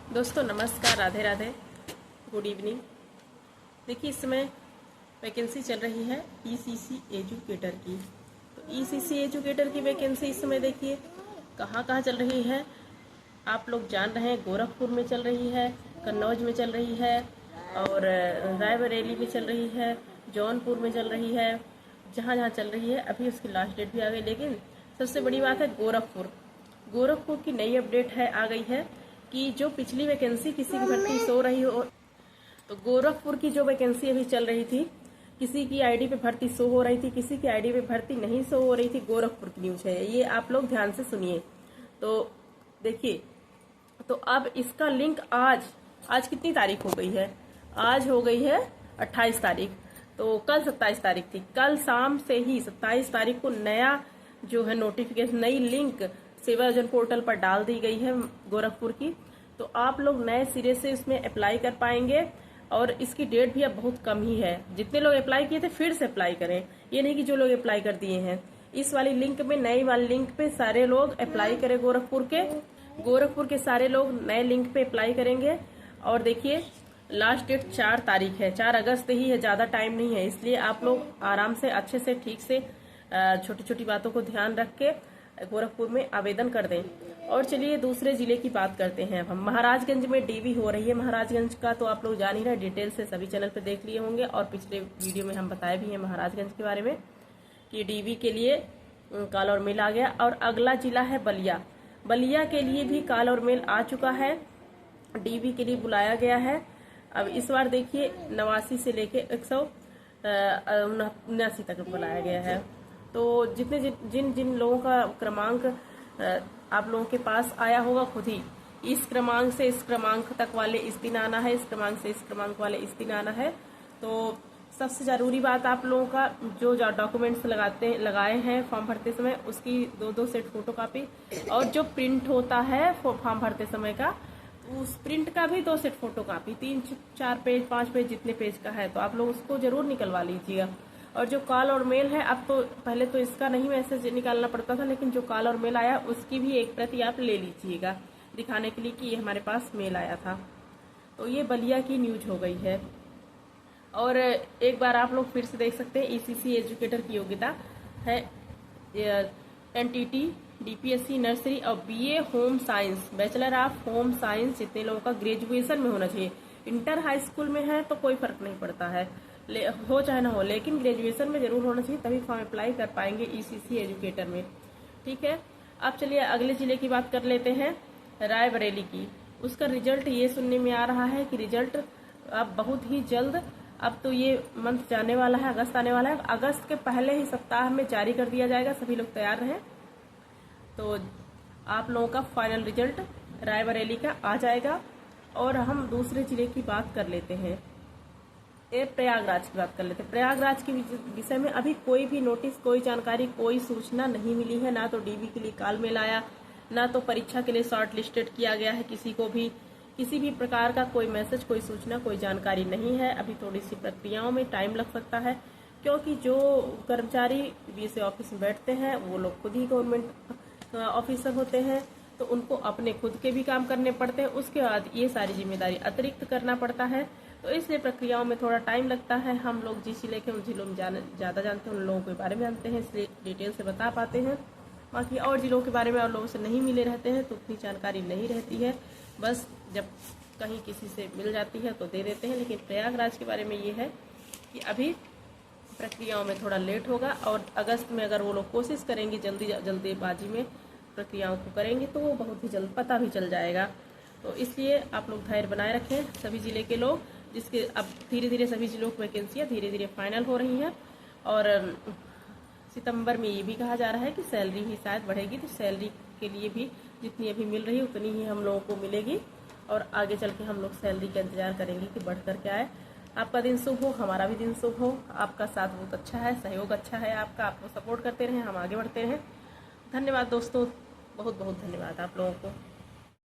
दोस्तों नमस्कार, Radhe Radhe, good evening. देखिए इस समय वैकेंसी चल रही है ईसीसी एजुकेटर की। तो ईसीसी एजुकेटर की वैकेंसी इस समय देखिए कहाँ कहाँ चल रही है। आप लोग जान रहे हैं, गोरखपुर में चल रही है, कन्नौज में चल रही है, और रायबरेली में चल रही है, जौनपुर में चल रही है। जहाँ जहाँ चल रही है अभी उसकी लास्ट डेट भी आ गई। लेकिन सबसे बड़ी बात है गोरखपुर की नई अपडेट आ गई है कि जो पिछली वैकेंसी किसी की भर्ती सो रही हो, तो गोरखपुर की जो वैकेंसी अभी चल रही थी, किसी की आईडी पे भर्ती शो हो रही थी, किसी की आईडी पे भर्ती नहीं शो हो रही थी। गोरखपुर की न्यूज है ये, आप लोग ध्यान से सुनिए। तो देखिए, तो अब इसका लिंक आज कितनी तारीख हो गई है? आज हो गई है 28 तारीख। तो कल 27 तारीख थी। कल शाम से ही 27 तारीख को नया जो है नोटिफिकेशन, नई लिंक सेवा योजना पोर्टल पर डाल दी गई है गोरखपुर की। तो आप लोग नए सिरे से इसमें अप्लाई कर पाएंगे, और इसकी डेट भी अब बहुत कम ही है। जितने लोग अप्लाई किए थे फिर से अप्लाई करें, ये नहीं कि जो लोग अप्लाई कर दिए हैं। इस वाली लिंक में, नई वाली लिंक पे सारे लोग अप्लाई करें। गोरखपुर के सारे लोग नए लिंक पे अप्लाई करेंगे। और देखिए लास्ट डेट 4 तारीख है, 4 अगस्त ही है, ज्यादा टाइम नहीं है। इसलिए आप लोग आराम से, अच्छे से, ठीक से, छोटी छोटी बातों को ध्यान रख के गोरखपुर में आवेदन कर दें। और चलिए दूसरे जिले की बात करते हैं। अब हम महाराजगंज में डीवी हो रही है। महाराजगंज का तो आप लोग जान ही रहे, डिटेल से सभी चैनल पे देख लिए होंगे, और पिछले वीडियो में हम बताए भी हैं महाराजगंज के बारे में कि डीवी के लिए कॉल और मेल आ गया। और अगला जिला है बलिया के लिए भी कॉल और मेल आ चुका है, डीवी के लिए बुलाया गया है। अब इस बार देखिए 89 से लेके 179 तक बुलाया गया है। तो जिन जिन लोगों का क्रमांक आप लोगों के पास आया होगा, खुद ही इस क्रमांक से इस क्रमांक तक वाले इस दिन आना है, इस क्रमांक से इस क्रमांक वाले इस दिन आना है। तो सबसे जरूरी बात, आप लोगों का जो डॉक्यूमेंट्स लगाए हैं फॉर्म भरते समय, उसकी 2-2 सेट फोटो कापी, और जो प्रिंट होता है फॉर्म भरते समय का, उस प्रिंट का भी 2 set photo copy, 3-4 page 5 page जितने पेज का है, तो आप लोग उसको जरूर निकलवा लीजिएगा। और जो कॉल और मेल है, अब तो पहले तो इसका नहीं मैसेज निकालना पड़ता था, लेकिन जो कॉल और मेल आया उसकी भी एक प्रति आप ले लीजिएगा, दिखाने के लिए कि ये हमारे पास मेल आया था। तो ये बलिया की न्यूज हो गई है। और एक बार आप लोग फिर से देख सकते हैं, ईसीसी एजुकेटर की योग्यता है एनटीटी, डीपीएससी नर्सरी और BA home science, bachelor of home science जितने लोगों का ग्रेजुएशन में होना चाहिए। इंटर हाई स्कूल में है तो कोई फर्क नहीं पड़ता है, हो चाहे ना हो, लेकिन ग्रेजुएशन में जरूर होना चाहिए, तभी फॉर्म अप्लाई कर पाएंगे ईसीसी एजुकेटर में। ठीक है, अब चलिए अगले जिले की बात कर लेते हैं, रायबरेली की। उसका रिजल्ट ये सुनने में आ रहा है कि रिजल्ट अब बहुत ही जल्द, अब तो ये मंथ जाने वाला है, अगस्त आने वाला है, अगस्त के पहले ही सप्ताह में जारी कर दिया जाएगा। सभी लोग तैयार रहें। तो आप लोगों का फाइनल रिजल्ट रायबरेली का आ जाएगा। और हम दूसरे जिले की बात कर लेते हैं, प्रयागराज की बात कर लेते हैं। प्रयागराज के विषय में अभी कोई भी नोटिस, कोई जानकारी, कोई सूचना नहीं मिली है। ना तो डीवी के लिए कॉल मेल आया, ना तो परीक्षा के लिए शॉर्ट लिस्टेड किया गया है किसी को भी। किसी भी प्रकार का कोई मैसेज, कोई सूचना, कोई जानकारी नहीं है। अभी थोड़ी सी प्रक्रियाओं में टाइम लग सकता है, क्योंकि जो कर्मचारी बीएसए ऑफिस में बैठते हैं वो लोग खुद ही गवर्नमेंट ऑफिसर होते हैं, तो उनको अपने खुद के भी काम करने पड़ते हैं, उसके बाद ये सारी जिम्मेदारी अतिरिक्त करना पड़ता है। तो इसलिए प्रक्रियाओं में थोड़ा टाइम लगता है। हम लोग जिस जिले के उन जिलों में ज़्यादा जानते हैं, उन लोगों के बारे में जानते हैं, इसलिए डिटेल से बता पाते हैं। बाकी और जिलों के बारे में और लोगों से नहीं मिले रहते हैं तो उतनी जानकारी नहीं रहती है। बस जब कहीं किसी से मिल जाती है तो दे देते हैं। लेकिन प्रयागराज के बारे में ये है कि अभी प्रक्रियाओं में थोड़ा लेट होगा, और अगस्त में अगर वो लोग कोशिश करेंगे जल्दीबाजी में प्रक्रियाओं को करेंगे तो वो बहुत ही जल्द पता भी चल जाएगा। तो इसलिए आप लोग धैर्य बनाए रखें, सभी जिले के लोग, जिसके अब धीरे धीरे सभी जिलों की वैकेंसियाँ धीरे धीरे फाइनल हो रही हैं। और सितंबर में ये भी कहा जा रहा है कि सैलरी भी शायद बढ़ेगी, तो सैलरी के लिए भी जितनी अभी मिल रही है उतनी ही हम लोगों को मिलेगी, और आगे चल के हम लोग सैलरी का इंतजार करेंगे कि बढ़ कर के आए। आपका दिन शुभ हो, हमारा भी दिन शुभ हो। आपका साथ बहुत अच्छा है, सहयोग अच्छा है आपका, आपको सपोर्ट करते रहें, हम आगे बढ़ते रहें। धन्यवाद दोस्तों, बहुत बहुत धन्यवाद आप लोगों को।